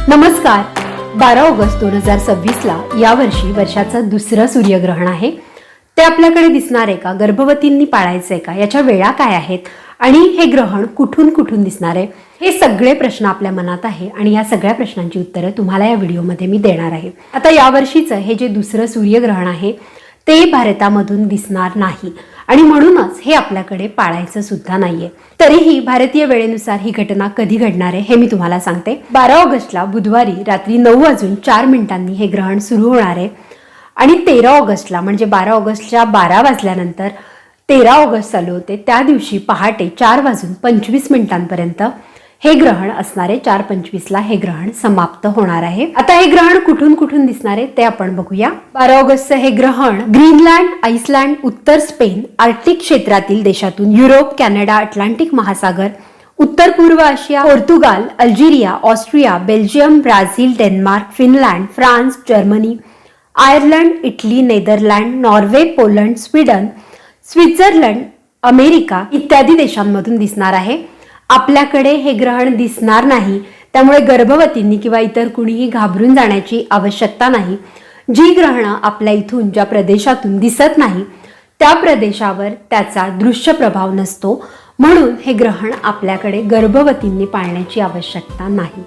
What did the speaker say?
नमस्कार. 12 ऑगस्ट 2026ला यावर्षी वर्षाचं दुसरं सूर्यग्रहण आहे. ते आपल्याकडे दिसणार आहे का? गर्भवतींनी पाळायचं आहे का? याच्या वेळा काय आहेत आणि हे ग्रहण कुठून कुठून दिसणार आहे? हे सगळे प्रश्न आपल्या मनात आहे आणि या सगळ्या प्रश्नांची उत्तरं तुम्हाला या व्हिडिओमध्ये मी देणार आहे. आता यावर्षीचं हे जे दुसरं सूर्यग्रहण आहे ते भारतामधून दिसणार नाही आणि म्हणूनच हे आपल्याकडे पाळायचं सुद्धा नाहीये. तरीही भारतीय वेळेनुसार ही घटना कधी घडणार आहे हे मी तुम्हाला सांगते. 12 ऑगस्टला बुधवारी रात्री 9:04 हे ग्रहण सुरू होणार आहे आणि 13 ऑगस्टला म्हणजे 12 ऑगस्टच्या 12 वाजल्यानंतर 13 ऑगस्ट चालू होते. त्या दिवशी पहाटे 4:25 हे ग्रहण असणार आहे. 4:25ला हे ग्रहण समाप्त होणार आहे. आता हे ग्रहण कुठून कुठून दिसणार आहे ते आपण बघूया. 12 ऑगस्टचं हे ग्रहण ग्रीनलँड, आइसलँड, उत्तर स्पेन, आर्क्टिक क्षेत्रातील देशातून युरोप, कॅनडा, अटलांटिक महासागर, उत्तर पूर्व आशिया, Portugal, Algeria, Austria, Belgium, Brazil, Denmark, Finland, France, Germany, Ireland, Italy, Netherland, Norway, Poland, Sweden, Switzerland, America इत्यादी देशांमधून दिसणार आहे. आपल्याकडे हे ग्रहण दिसणार नाही, त्यामुळे गर्भवतींनी किंवा इतर कुणीही घाबरून जाण्याची आवश्यकता नाही. जी ग्रहणं आपल्या इथून ज्या प्रदेशातून दिसत नाही त्या प्रदेशावर त्याचा दृश्य प्रभाव नसतो, म्हणून हे ग्रहण आपल्याकडे गर्भवतींनी पाळण्याची आवश्यकता नाही.